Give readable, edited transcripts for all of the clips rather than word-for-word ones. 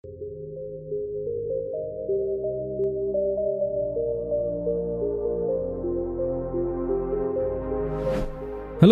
Hello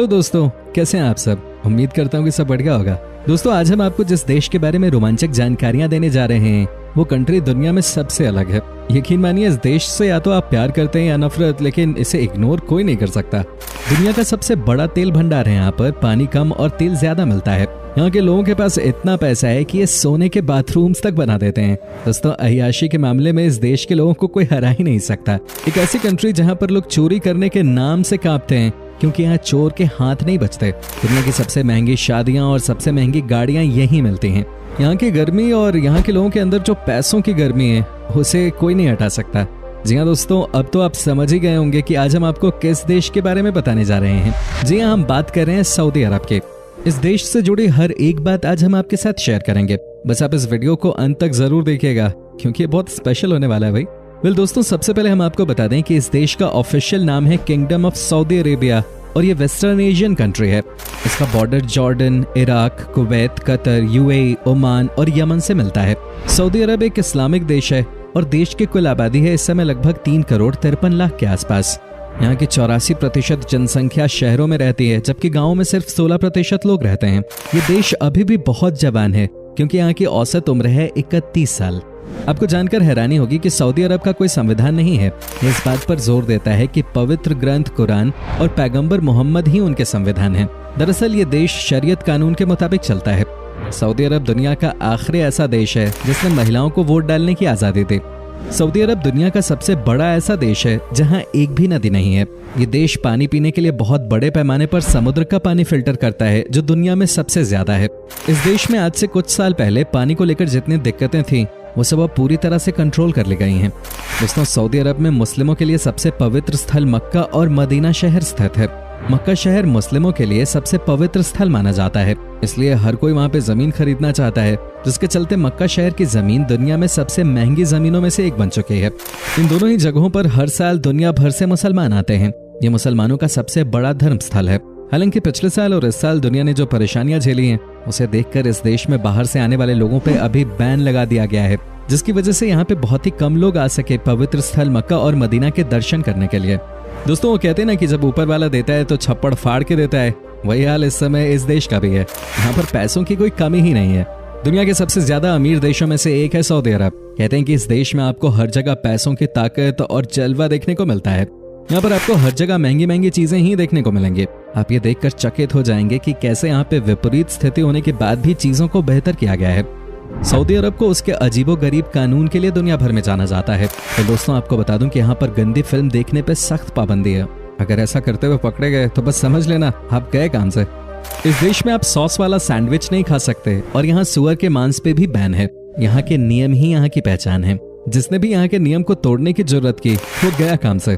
दोस्तों, कैसे हैं आप सब। उम्मीद करता हूँ कि सब बढ़िया होगा। दोस्तों, आज हम आपको जिस देश के बारे में रोमांचक जानकारियां देने जा रहे हैं वो कंट्री दुनिया में सबसे अलग है। यकीन मानिए, इस देश से या तो आप प्यार करते हैं या नफरत, लेकिन इसे इग्नोर कोई नहीं कर सकता। दुनिया का सबसे बड़ा तेल भंडार है। यहाँ पर पानी कम और तेल ज्यादा मिलता है। यहाँ के लोगों के पास इतना पैसा है कि ये सोने के बाथरूम्स तक बना देते हैं। दोस्तों, अय्याशी के मामले में इस देश के लोगों को कोई हरा ही नहीं सकता। एक ऐसी कंट्री जहाँ पर लोग चोरी करने के नाम से कांपते हैं, क्योंकि यहाँ चोर के हाथ नहीं बचते। दुनिया की सबसे महंगी शादियां और सबसे महंगी गाड़ियां यहीं मिलती हैं। यहाँ की गर्मी और यहाँ के लोगों के अंदर जो पैसों की गर्मी है, उसे कोई नहीं हटा सकता। जी हाँ दोस्तों, अब तो आप समझ ही गए होंगे कि आज हम आपको किस देश के बारे में बताने जा रहे हैं। जी हाँ, हम बात कर रहे हैं सऊदी अरब के। इस देश से जुड़ी हर एक बात आज हम आपके साथ शेयर करेंगे। बस आप इस वीडियो को अंत तक जरूर देखिएगा, क्योंकि ये बहुत स्पेशल होने वाला है भाई। दोस्तों, सबसे पहले हम आपको बता दें कि इस देश का ऑफिशियल नाम है किंगडम ऑफ सऊदी अरेबिया और ये वेस्टर्न एशियन कंट्री है। इसका border Jordan, Iraq, Kuwait, Qatar, UAE, Oman और यमन से मिलता है। सऊदी अरब एक इस्लामिक देश है और देश की कुल आबादी है इस समय लगभग 3,53,00,000 के आसपास। यहाँ की 84% जनसंख्या शहरों में रहती है, जबकि गाँव में सिर्फ 16% लोग रहते हैं। ये देश अभी भी बहुत जवान है, क्योंकि यहाँ की औसत उम्र है 31 साल। आपको जानकर हैरानी होगी कि सऊदी अरब का कोई संविधान नहीं है। यह इस बात पर जोर देता है कि पवित्र ग्रंथ कुरान और पैगंबर मोहम्मद ही उनके संविधान हैं। दरअसल ये देश शरीयत कानून के मुताबिक चलता है। सऊदी अरब दुनिया का आखिरी ऐसा देश है जिसने महिलाओं को वोट डालने की आजादी दी। सऊदी अरब दुनिया का सबसे बड़ा ऐसा देश है जहां एक भी नदी नहीं है। ये देश पानी पीने के लिए बहुत बड़े पैमाने पर समुद्र का पानी फिल्टर करता है, जो दुनिया में सबसे ज्यादा है। इस देश में आज से कुछ साल पहले पानी को लेकर जितनी दिक्कतें थीं, वो सब अब पूरी तरह से कंट्रोल कर ली गई हैं। दोस्तों, सऊदी अरब में मुस्लिमों के लिए सबसे पवित्र स्थल मक्का और मदीना शहर स्थित है। मक्का शहर मुस्लिमों के लिए सबसे पवित्र स्थल माना जाता है, इसलिए हर कोई वहां पे जमीन खरीदना चाहता है, जिसके चलते मक्का शहर की जमीन दुनिया में सबसे महंगी जमीनों में से एक बन चुकी है। इन दोनों ही जगहों पर हर साल दुनिया भर से मुसलमान आते हैं। ये मुसलमानों का सबसे बड़ा धर्म स्थल है। हालांकि पिछले साल और इस साल दुनिया ने जो परेशानियां झेली हैं, उसे देखकर इस देश में बाहर से आने वाले लोगों पे अभी बैन लगा दिया गया है, जिसकी वजह से यहाँ पे बहुत ही कम लोग आ सके पवित्र स्थल मक्का और मदीना के दर्शन करने के लिए। दोस्तों, वो कहते हैं ना कि जब ऊपर वाला देता है तो छप्पड़ फाड़ के देता है। वही हाल इस समय इस देश का भी है। यहाँ पर पैसों की कोई कमी ही नहीं है। दुनिया के सबसे ज्यादा अमीर देशों में से एक है सऊदी अरब। कहते हैं कि इस देश में आपको हर जगह पैसों की ताकत और जलवा देखने को मिलता है। यहाँ पर आपको हर जगह महंगी महंगी चीजें ही देखने को मिलेंगी। आप ये देखकर चकित हो जाएंगे कि कैसे यहाँ पे विपरीत स्थिति होने के बाद भी चीजों को बेहतर किया गया है। सऊदी अरब को उसके अजीबोगरीब कानून के लिए दुनिया भर में जाना जाता है। तो दोस्तों, आपको बता दूं कि यहाँ पर गंदी फिल्म देखने पे सख्त पाबंदी है। अगर ऐसा करते हुए पकड़े गए तो बस समझ लेना आप गए काम से। इस देश में आप सॉस वाला सैंडविच नहीं खा सकते और यहाँ सुअर के मांस पे भी बैन है। यहाँ के नियम ही यहाँ की पहचान है। जिसने भी यहाँ के नियम को तोड़ने की जरूरत की, वो गया काम से।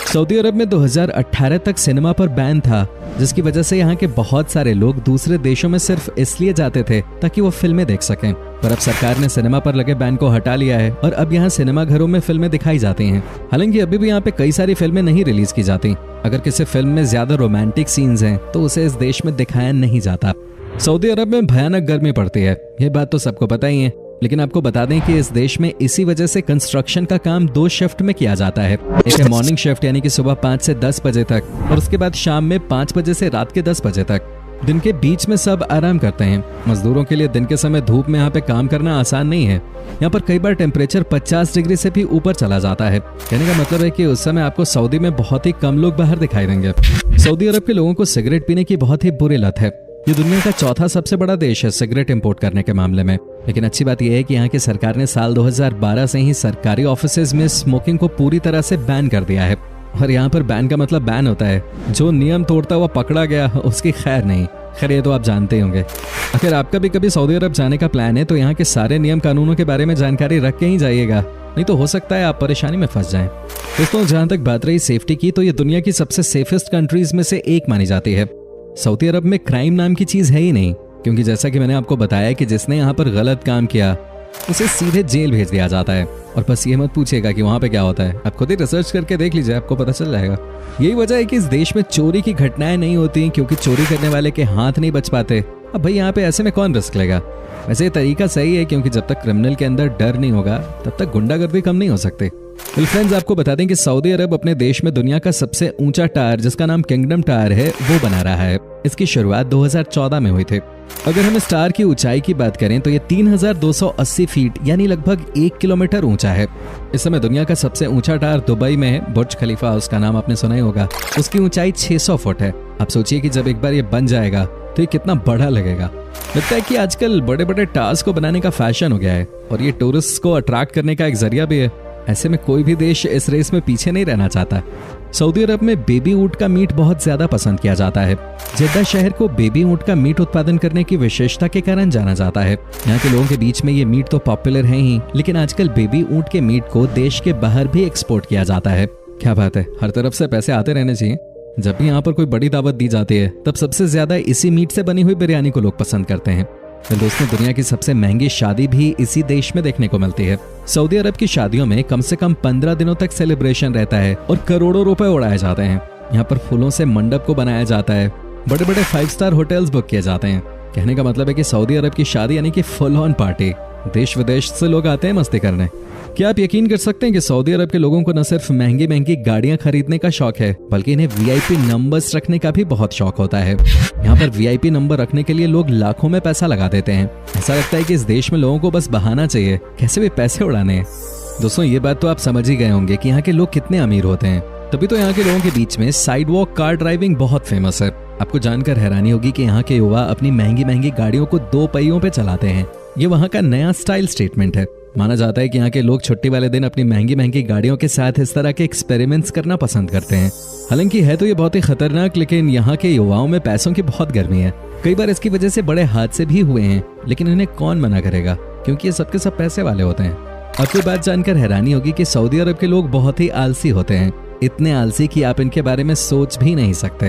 सऊदी अरब में 2018 तक सिनेमा पर बैन था, जिसकी वजह से यहाँ के बहुत सारे लोग दूसरे देशों में सिर्फ इसलिए जाते थे ताकि वो फिल्में देख सकें। पर अब सरकार ने सिनेमा पर लगे बैन को हटा लिया है और अब यहाँ सिनेमा घरों में फिल्में दिखाई जाती हैं। हालांकि अभी भी यहाँ पे कई सारी फिल्में नहीं रिलीज की जाती। अगर किसी फिल्म में ज्यादा रोमांटिक सीन्स हैं तो उसे इस देश में दिखाया नहीं जाता। सऊदी अरब में भयानक गर्मी पड़ती है, ये बात तो सबको पता ही है। लेकिन आपको बता दें कि इस देश में इसी वजह से कंस्ट्रक्शन का काम 2 शिफ्ट में किया जाता है। एक है मॉर्निंग शिफ्ट, यानी कि सुबह 5 से 10 बजे तक, और उसके बाद शाम में 5 बजे से रात के 10 बजे तक। दिन के बीच में सब आराम करते हैं। मजदूरों के लिए दिन के समय धूप में यहाँ पे काम करना आसान नहीं है। यहाँ पर कई बार टेम्परेचर 50 डिग्री से भी ऊपर चला जाता है। कहने का मतलब है कि उस समय आपको सऊदी में बहुत ही कम लोग बाहर दिखाई देंगे। सऊदी अरब के लोगों को सिगरेट पीने की बहुत ही बुरी लत है। ये दुनिया का चौथा सबसे बड़ा देश है सिगरेट इंपोर्ट करने के मामले में। लेकिन अच्छी बात यह है कि यहाँ की सरकार ने साल 2012 से ही सरकारी ऑफिसेज में स्मोकिंग को पूरी तरह से बैन कर दिया है। और यहाँ पर बैन का मतलब बैन होता है, जो नियम तोड़ता हुआ पकड़ा गया उसकी खैर नहीं। खैर, ये तो आप जानते होंगे। अगर आपका भी कभी सऊदी अरब जाने का प्लान है तो यहाँ के सारे नियम कानूनों के बारे में जानकारी रख के ही जाइएगा, नहीं तो हो सकता है आप परेशानी में फंस जाएं। दोस्तों, जहां तक बात रही सेफ्टी की, तो ये दुनिया की सबसे सेफेस्ट कंट्रीज में से एक मानी जाती है। सऊदी अरब में क्राइम नाम की चीज है ही नहीं, क्योंकि जैसा कि मैंने आपको बताया कि जिसने यहाँ पर गलत काम किया उसे सीधे जेल भेज दिया जाता है। और बस ये मत पूछिएगा कि वहाँ पे क्या होता है, आप खुद ही रिसर्च करके देख लीजिए, आपको पता चल जाएगा। यही वजह है कि इस देश में चोरी की घटनाएं नहीं होती, क्योंकि चोरी करने वाले के हाथ नहीं बच पाते। अब भाई यहाँ पे ऐसे में कौन रिस्क लेगा। वैसे ये तरीका सही है, क्योंकि जब तक क्रिमिनल के अंदर डर नहीं होगा तब तक गुंडागर्दी कम नहीं हो सकती। फ्रेंड्स, आपको बता दें कि सऊदी अरब अपने देश में दुनिया का सबसे ऊंचा टावर, जिसका नाम किंगडम टावर है, वो बना रहा है। इसकी शुरुआत 2014 में हुई थी। अगर हम इस टावर की ऊंचाई की बात करें तो ये 3280 फीट यानी लगभग 1 किलोमीटर ऊंचा है। इस समय दुनिया का सबसे ऊंचा टावर दुबई में है, बुर्ज खलीफा, उसका नाम आपने सुना ही होगा। उसकी ऊंचाई 600 फुट है। आप सोचिए कि जब एक बार ये बन जाएगा तो ये कितना बड़ा लगेगा। लगता है कि आजकल बड़े बड़े टावर्स को बनाने का फैशन हो गया है और ये टूरिस्ट को अट्रैक्ट करने का एक जरिया भी है। ऐसे में कोई भी देश इस रेस में पीछे नहीं रहना चाहता। सऊदी अरब में बेबी ऊंट का मीट बहुत ज्यादा पसंद किया जाता है। जेद्दा शहर को बेबी ऊंट का मीट उत्पादन करने की विशेषता के कारण जाना जाता है। यहाँ के लोगों के बीच में ये मीट तो पॉपुलर है ही, लेकिन आजकल बेबी ऊंट के मीट को देश के बाहर भी एक्सपोर्ट किया जाता है। क्या बात है, हर तरफ से पैसे आते रहने चाहिए। जब भी यहाँ पर कोई बड़ी दावत दी जाती है तब सबसे ज्यादा इसी मीट से बनी हुई बिरयानी को लोग पसंद करते हैं। तो दोस्तों, दुनिया की सबसे महंगी शादी भी इसी देश में देखने को मिलती है। सऊदी अरब की शादियों में कम से कम 15 दिनों तक सेलिब्रेशन रहता है और करोड़ों रुपए उड़ाए जाते हैं। यहाँ पर फूलों से मंडप को बनाया जाता है, बड़े बड़े 5 स्टार होटल्स बुक किए जाते हैं। कहने का मतलब है कि सऊदी अरब की शादी यानी कि फुल ऑन पार्टी। देश विदेश से लोग आते हैं मस्ती करने। क्या आप यकीन कर सकते हैं कि सऊदी अरब के लोगों को न सिर्फ महंगी महंगी गाड़ियां खरीदने का शौक है, बल्कि इन्हें वीआईपी नंबर्स रखने का भी बहुत शौक होता है। यहाँ पर वीआईपी नंबर रखने के लिए लोग लाखों में पैसा लगा देते हैं। ऐसा लगता है कि इस देश में लोगों को बस बहाना चाहिए, कैसे भी पैसे उड़ाने हैं। दोस्तों, ये बात तो आप समझ ही गए होंगे कि यहाँ के लोग कितने अमीर होते हैं। तभी तो यहाँ के लोगों के बीच में साइड वॉक कार ड्राइविंग बहुत फेमस है। आपको जानकर हैरानी होगी कि यहाँ के युवा अपनी महंगी महंगी गाड़ियों को 2 पहियों पे चलाते हैं। ये वहाँ का नया स्टाइल स्टेटमेंट है। माना जाता है कि यहाँ के लोग छुट्टी वाले दिन अपनी महंगी महंगी गाड़ियों के साथ इस तरह के एक्सपेरिमेंट्स करना पसंद करते हैं। हालांकि है तो ये बहुत ही खतरनाक, लेकिन यहाँ के युवाओं में पैसों की बहुत गर्मी है। कई बार इसकी वजह से बड़े हादसे भी हुए हैं, लेकिन इन्हें कौन मना करेगा, क्योंकि ये सबके सब पैसे वाले होते हैं। आपको बात जानकर हैरानी होगी कि सऊदी अरब के लोग बहुत ही आलसी होते हैं। इतने आलसी कि आप इनके बारे में सोच भी नहीं सकते।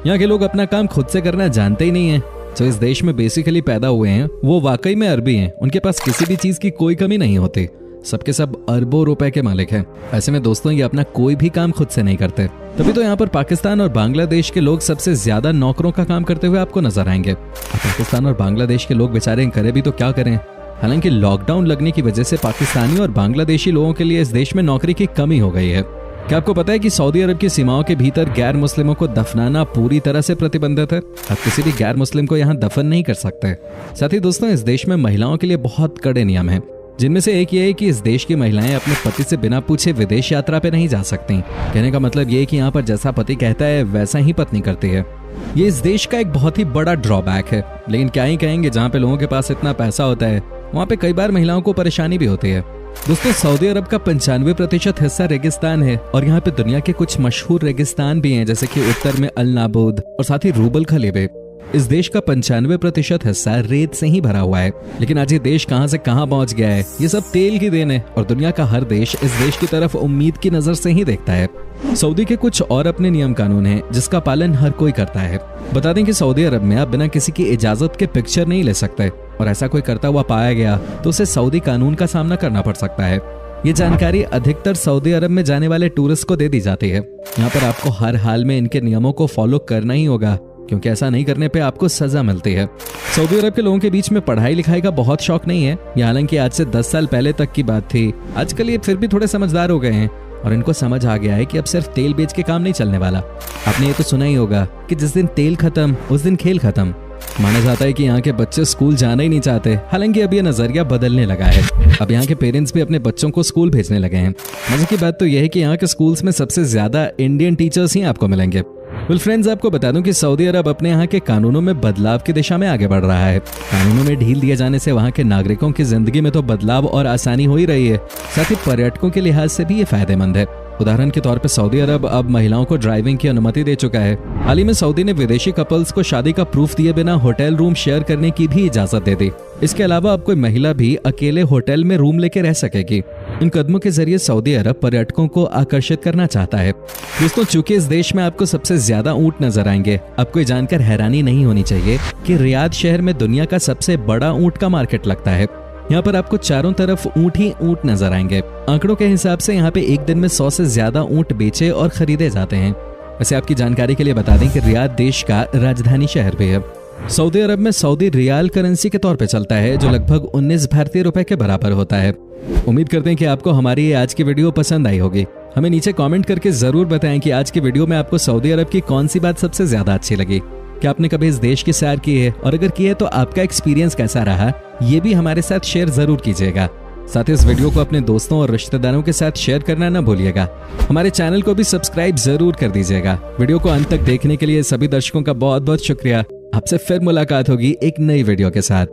यहाँ के लोग अपना काम खुद से करना जानते ही नहीं है। जो इस देश में बेसिकली पैदा हुए हैं वो वाकई में अरबी हैं। उनके पास किसी भी चीज की कोई कमी नहीं होती। सबके सब अरबों रुपए के मालिक हैं। ऐसे में दोस्तों, ये अपना कोई भी काम खुद से नहीं करते। तभी तो यहाँ पर पाकिस्तान और बांग्लादेश के लोग सबसे ज्यादा नौकरों का काम करते हुए आपको नजर आएंगे। पाकिस्तान और बांग्लादेश के लोग बेचारे करे भी तो क्या करें। हालांकि लॉकडाउन लगने की वजह से पाकिस्तानी और बांग्लादेशी लोगों के लिए इस देश में नौकरी की कमी हो गई है। क्या आपको पता है कि सऊदी अरब की सीमाओं के भीतर गैर मुस्लिमों को दफनाना पूरी तरह से प्रतिबंधित है। आप किसी भी गैर मुस्लिम को यहाँ दफन नहीं कर सकते। साथ ही दोस्तों, इस देश में महिलाओं के लिए बहुत कड़े नियम हैं, जिनमें से एक ये है कि इस देश की महिलाएं अपने पति से बिना पूछे विदेश यात्रा पे नहीं जा सकती। कहने का मतलब ये है कि यहाँ पर जैसा पति कहता है वैसा ही पत्नी करती है। ये इस देश का एक बहुत ही बड़ा ड्रॉबैक है, लेकिन क्या ही कहेंगे, जहाँ पे लोगों के पास इतना पैसा होता है वहाँ पे कई बार महिलाओं को परेशानी भी होती है। दोस्तों, सऊदी अरब का 95% हिस्सा रेगिस्तान है और यहाँ पे दुनिया के कुछ मशहूर रेगिस्तान भी हैं, जैसे कि उत्तर में अल नाबूद और साथ ही रूबल खलीबे। इस देश का 95% हिस्सा रेत से ही भरा हुआ है। लेकिन आज ये देश कहां से कहां पहुंच गया है, ये सब तेल की देन है और दुनिया का हर देश इस देश की तरफ उम्मीद की नजर से ही देखता है। सऊदी के कुछ और अपने नियम कानून हैं जिसका पालन हर कोई करता है। बता दें कि सऊदी अरब में आप बिना किसी की इजाजत के पिक्चर नहीं ले सकते और ऐसा कोई करता हुआ पाया गया तो उसे सऊदी कानून का सामना करना पड़ सकता है। ये जानकारी अधिकतर सऊदी अरब में जाने वाले टूरिस्ट को दे दी जाती है। यहाँ पर आपको हर हाल में इनके नियमों को फॉलो करना ही होगा, क्योंकि ऐसा नहीं करने पे आपको सजा मिलती है। सऊदी अरब के लोगों के बीच में पढ़ाई लिखाई का बहुत शौक नहीं है। ये हालांकि आज से 10 साल पहले तक की बात थी। आजकल ये फिर भी थोड़े समझदार हो गए हैं और इनको समझ आ गया है कि अब सिर्फ तेल बेच के काम नहीं चलने वाला। आपने ये तो सुना ही होगा कि जिस दिन तेल खत्म उस दिन खेल खत्म। माना जाता है कि यहाँ के बच्चे स्कूल जाना ही नहीं चाहते। हालांकि अब ये नजरिया बदलने लगा है। अब यहाँ के पेरेंट्स भी अपने बच्चों को स्कूल भेजने लगे हैं। मजे की बात तो यह है कि यहाँ के स्कूल्स में सबसे ज्यादा इंडियन टीचर्स ही आपको मिलेंगे। फ्रेंड्स, आपको बता दूं कि सऊदी अरब अपने यहाँ के कानूनों में बदलाव की दिशा में आगे बढ़ रहा है। कानूनों में ढील दिए जाने से वहाँ के नागरिकों की जिंदगी में तो बदलाव और आसानी हो ही रही है, साथ ही पर्यटकों के लिहाज से भी ये फायदेमंद है। उदाहरण के तौर पर सऊदी अरब अब महिलाओं को ड्राइविंग की अनुमति दे चुका है। हाल ही में सऊदी ने विदेशी कपल्स को शादी का प्रूफ दिए बिना होटल रूम शेयर करने की भी इजाजत दे दी। इसके अलावा अब कोई महिला भी अकेले होटल में रूम लेके रह सकेगी। इन कदमों के जरिए सऊदी अरब पर्यटकों को आकर्षित करना चाहता है। दोस्तों, चूंकि इस देश में आपको सबसे ज्यादा ऊंट नजर आएंगे, आपको ये जानकर हैरानी नहीं होनी चाहिए कि रियाद शहर में दुनिया का सबसे बड़ा ऊंट का मार्केट लगता है। यहाँ पर आपको चारों तरफ ऊंट ही ऊंट नजर आएंगे। आंकड़ों के हिसाब से यहाँ पे एक दिन में 100 से ज्यादा ऊंट बेचे और खरीदे जाते हैं। वैसे आपकी जानकारी के लिए बता दें कि रियाद देश का राजधानी शहर भी है। सऊदी अरब में सऊदी रियाल करेंसी के तौर पे चलता है, जो लगभग 19 भारतीय रुपए के बराबर होता है। उम्मीद करते हैं कि आपको हमारी आज की वीडियो पसंद आई होगी। हमें नीचे कमेंट करके जरूर बताएं कि आज की वीडियो में आपको सऊदी अरब की कौन सी बात सबसे ज्यादा अच्छी लगी। क्या आपने कभी इस देश की सैर की है, और अगर की है तो आपका एक्सपीरियंस कैसा रहा, ये भी हमारे साथ शेयर जरूर कीजिएगा। साथ ही इस वीडियो को अपने दोस्तों और रिश्तेदारों के साथ शेयर करना न भूलिएगा। हमारे चैनल को भी सब्सक्राइब जरूर कर दीजिएगा। वीडियो को अंत तक देखने के लिए सभी दर्शकों का बहुत बहुत शुक्रिया। आपसे फिर मुलाकात होगी एक नई वीडियो के साथ।